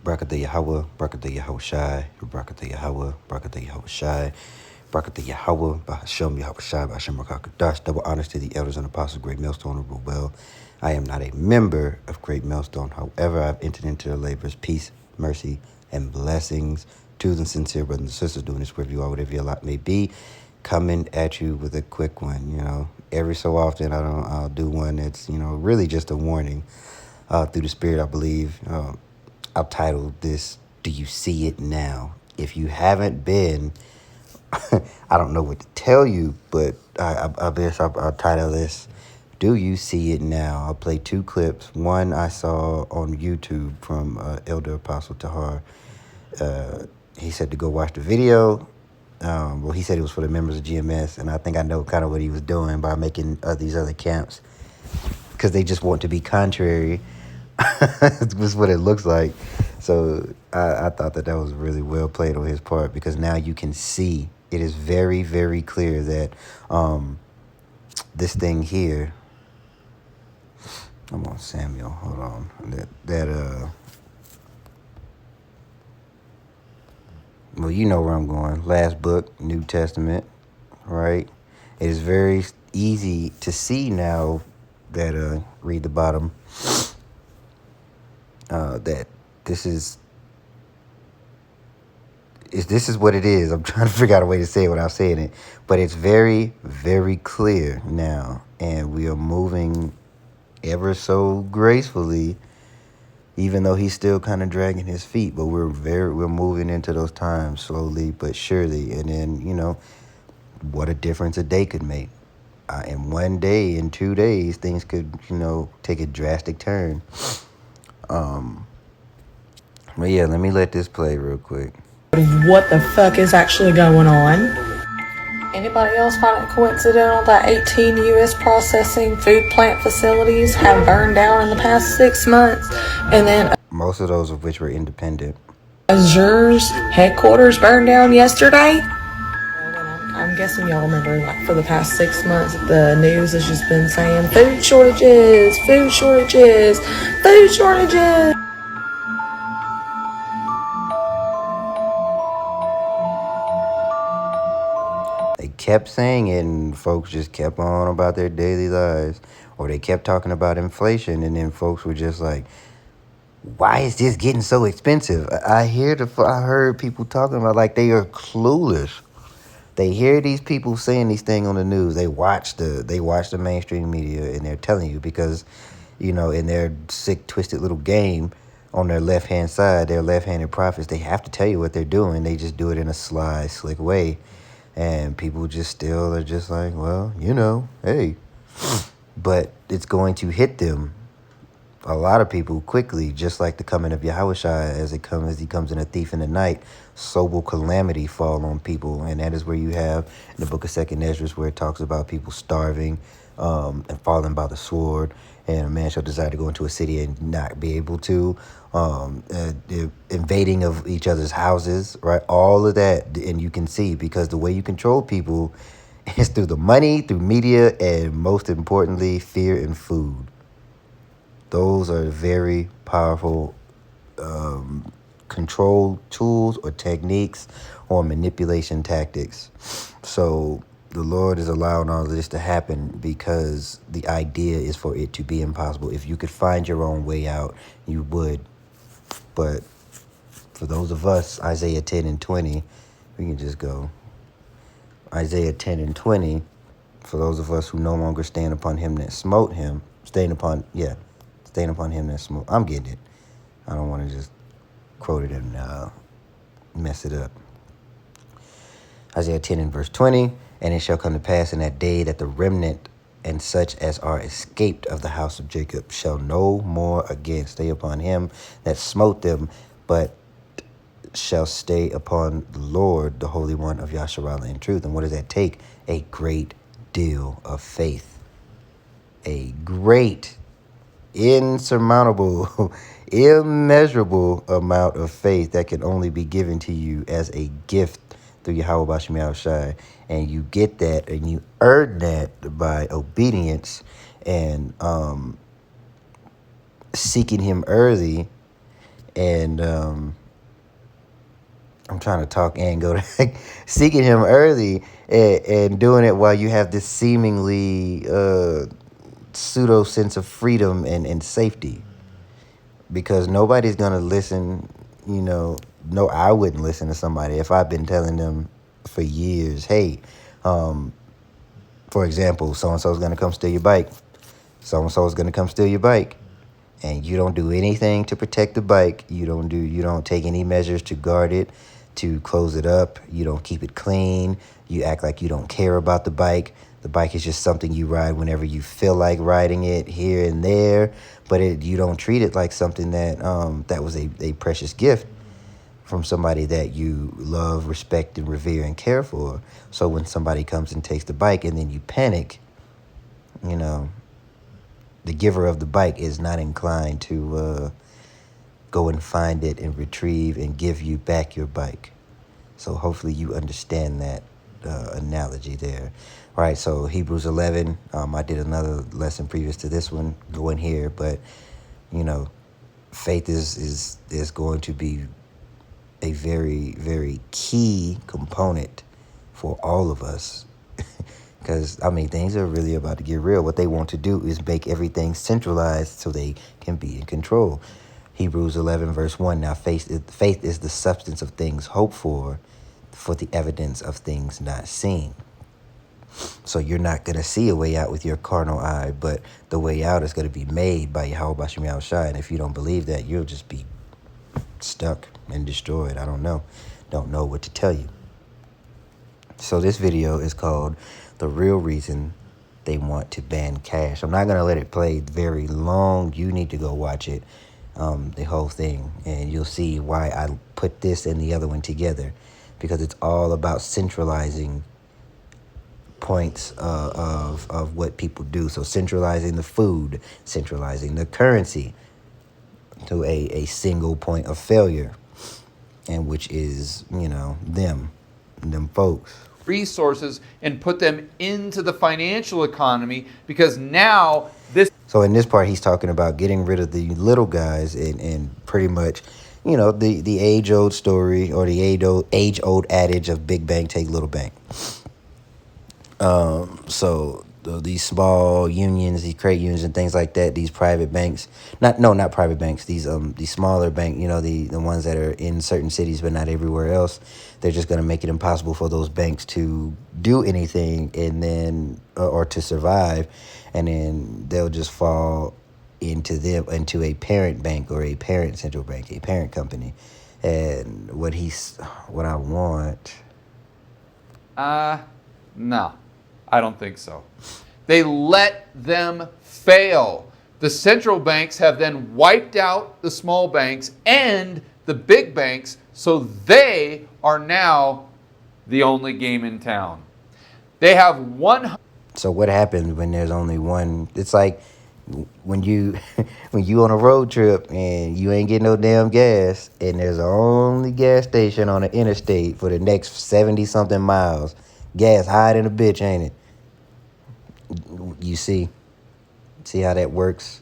Barakatah Yahweh, Barakatah Yahweh Shai, Barakatah Yahweh, Barakatah Yahweh Shai, Barakatah Yahweh, Bahashem Yahweh Shai, Bahashem Rakakadash. Double honors to the elders and apostles of Great Millstone of Rubel. I am not a member of Great Millstone. However, I've entered into their labors, peace, mercy, and blessings to the sincere brothers and sisters doing this wherever you are, whatever your lot may be. Coming at you with a quick one, Every so often I'll do one that's, really just a warning. Through the Spirit, I believe. I've titled this, Do You See It Now? If you haven't been, I don't know what to tell you, but I guess I'll title this, Do You See It Now? I'll play two clips. One I saw on YouTube from Elder Apostle Tahar. He said to go watch the video. Well, he said it was for the members of GMS, and I think I know kind of what he was doing by making these other camps, because they just want to be contrary. That's what it looks like. So I thought that was really well played on his part, because now you can see it is very, very clear that this thing here. Come on, Samuel. Hold on. Well, you know where I'm going. Last book, New Testament, right? It is very easy to see now that read the bottom. That this is what it is. I'm trying to figure out a way to say it without saying it, but it's very, very clear now, and we are moving ever so gracefully, even though he's still kind of dragging his feet. But we're moving into those times slowly but surely, and then what a difference a day could make. In 1 day, in 2 days, things could take a drastic turn. But yeah, let me let this play real quick. What the fuck is actually going on? Anybody else find it coincidental that 18 U.S. processing food plant facilities have burned down in the past 6 months? And then most of those of which were independent. Azure's headquarters burned down yesterday? I'm guessing y'all remember, for the past 6 months, the news has just been saying food shortages, food shortages, food shortages. They kept saying it, and folks just kept on about their daily lives. Or they kept talking about inflation, and then folks were just like, why is this getting so expensive? I heard people talking about like they are clueless. They hear these people saying these things on the news. They watch the mainstream media, and they're telling you because, in their sick, twisted little game on their left-hand side, their left-handed prophets, they have to tell you what they're doing. They just do it in a sly, slick way. And people just still are just like, well, hey. But it's going to hit them, a lot of people, quickly, just like the coming of Yahushua as he comes in a thief in the night. So will calamity fall on people. And that is where you have in the book of 2nd Ezra, where it talks about people starving and falling by the sword. And a man shall desire to go into a city and not be able to. The invading of each other's houses, right? All of that. And you can see, because the way you control people is through the money, through media, and most importantly, fear and food. Those are very powerful control tools or techniques or manipulation tactics. So the Lord is allowing all of this to happen because the idea is for it to be impossible. If you could find your own way out, you would. But for those of us, Isaiah 10 and 20, we can just go. Isaiah 10 and 20, for those of us who no longer stand upon him that smote him, stand upon him that smote. I'm getting it. I don't want to just quote it and mess it up. Isaiah 10 and verse 20, and it shall come to pass in that day that the remnant and such as are escaped of the house of Jacob shall no more again stay upon him that smote them, but shall stay upon the Lord, the Holy One of Yasharallah in truth. And what does that take? A great deal of faith. A great, insurmountable, immeasurable amount of faith that can only be given to you as a gift through Yahweh Bashem Yahushai. And you get that and you earn that by obedience and seeking him early And I'm trying to talk and go to seeking him early and doing it while you have this seemingly pseudo sense of freedom and safety. Because nobody's going to listen, no, I wouldn't listen to somebody if I've been telling them for years, hey, for example, so-and-so is going to come steal your bike. So-and-so is going to come steal your bike. And you don't do anything to protect the bike. You don't take any measures to guard it, to close it up. You don't keep it clean. You act like you don't care about the bike. The bike is just something you ride whenever you feel like riding it here and there. But you don't treat it like something that was a precious gift from somebody that you love, respect, and revere and care for. So when somebody comes and takes the bike and then you panic, the giver of the bike is not inclined to go and find it and retrieve and give you back your bike. So hopefully you understand that analogy there. All right, so Hebrews 11. I did another lesson previous to this one. Go in here, but faith is going to be a very, very key component for all of us. Because, things are really about to get real. What they want to do is make everything centralized so they can be in control. Hebrews 11, verse 1. Now, faith is the substance of things hoped for the evidence of things not seen. So you're not going to see a way out with your carnal eye, but the way out is going to be made by Yahweh Bashim Yahushua. And if you don't believe that, you'll just be stuck and destroyed. I don't know what to tell you. So this video is called The Real Reason They Want to Ban Cash. I'm not going to let it play very long. You need to go watch it, the whole thing, and you'll see why I put this and the other one together, because it's all about centralizing points of what people do. So centralizing the food, centralizing the currency to a single point of failure, and which is, them folks. Resources and put them into the financial economy, because now this. So in this part, he's talking about getting rid of the little guys and pretty much, the age-old story, or the age-old adage of big bank take little bank. So these small unions, these credit unions and things like that, these private banks, not private banks, these smaller bank, the ones that are in certain cities but not everywhere else, they're just going to make it impossible for those banks to do anything and then or to survive, and then they'll just fall into a parent bank or a parent central bank, a parent company. And what I want. No, I don't think so. They let them fail. The central banks have then wiped out the small banks and the big banks, so they are now the only game in town. They have one. So what happens when there's only one? It's like when you on a road trip and you ain't getting no damn gas, and there's only gas station on the interstate for the next 70-something miles. Gas higher than a bitch, ain't it? You see how that works?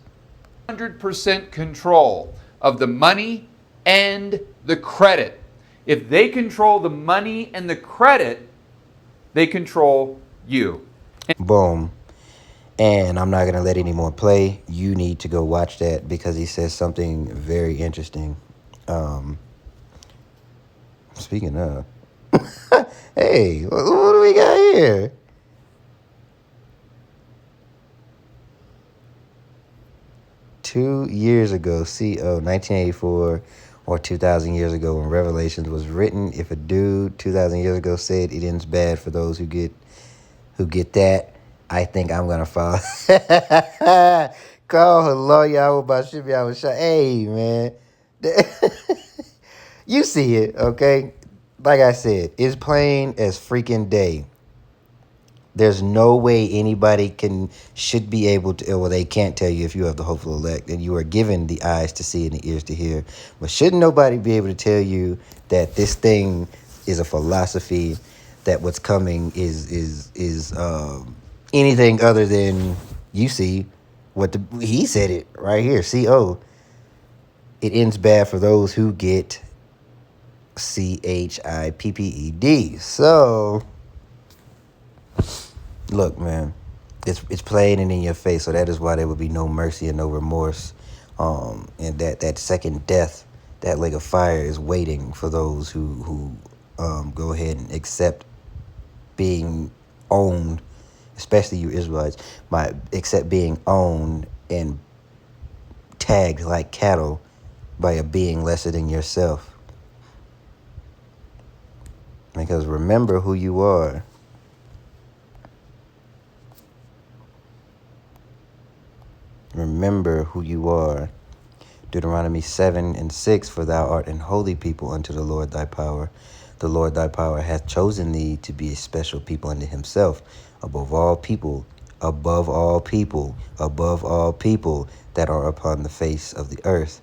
100% control of the money and the credit. If they control the money and the credit, they control you. Boom. And I'm not going to let any more play. You need to go watch that, because he says something very interesting. Speaking of, hey, what do we got here? Two years ago, 1984 or 2,000 years ago, when Revelations was written, if a dude 2,000 years ago said it ends bad for those who get that, I think I'm gonna follow. Call hello, y'all about should be out. Hey, man, you see it, okay? Like I said, it's plain as freaking day. There's no way anybody should be able to, well, they can't tell you if you have the hopeful elect, and you are given the eyes to see and the ears to hear. But shouldn't nobody be able to tell you that this thing is a philosophy, that what's coming is anything other than, you see, he said it right here, CO. it ends bad for those who get CHIPPED. So, look, man, it's plain and in your face. So that is why there will be no mercy and no remorse. And that second death, that lake of fire, is waiting for those who go ahead and accept being owned, especially you Israelites, accept being owned and tagged like cattle by a being lesser than yourself. Because remember who you are. Remember who you are. Deuteronomy 7:6, for thou art an holy people unto the Lord thy power. The Lord thy power hath chosen thee to be a special people unto himself, above all people that are upon the face of the earth.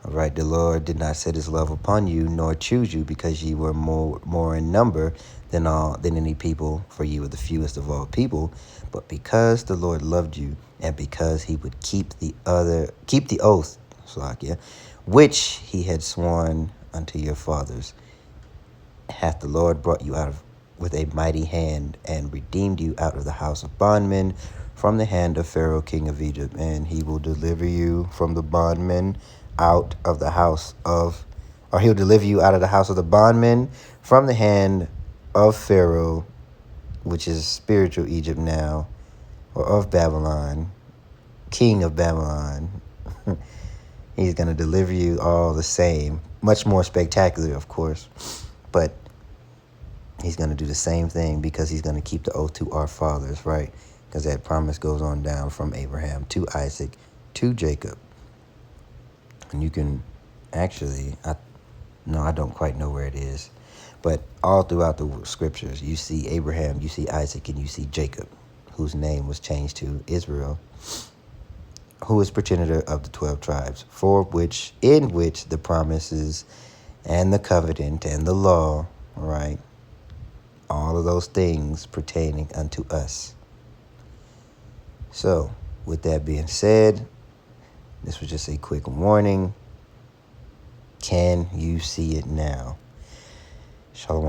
All right, the Lord did not set his love upon you, nor choose you, because ye were more in number than any people, for ye were the fewest of all people, but because the Lord loved you, and because he would keep the oath, which he had sworn unto your fathers, hath the Lord brought you out with a mighty hand, and redeemed you out of the house of bondmen, from the hand of Pharaoh king of Egypt. And he will deliver you from the bondmen out of the house of, or he'll deliver you out of the house of the bondmen, from the hand of Pharaoh, which is spiritual Egypt now, or of Babylon, king of Babylon. He's going to deliver you all the same. Much more spectacular, of course. But he's going to do the same thing, because he's going to keep the oath to our fathers, right? Because that promise goes on down from Abraham to Isaac to Jacob. And you can actually, I don't quite know where it is, but all throughout the scriptures, you see Abraham, you see Isaac, and you see Jacob, whose name was changed to Israel, who is progenitor of the 12 tribes, in which the promises and the covenant and the law, right, all of those things pertaining unto us. So, with that being said, this was just a quick warning. Can you see it now? Shalom.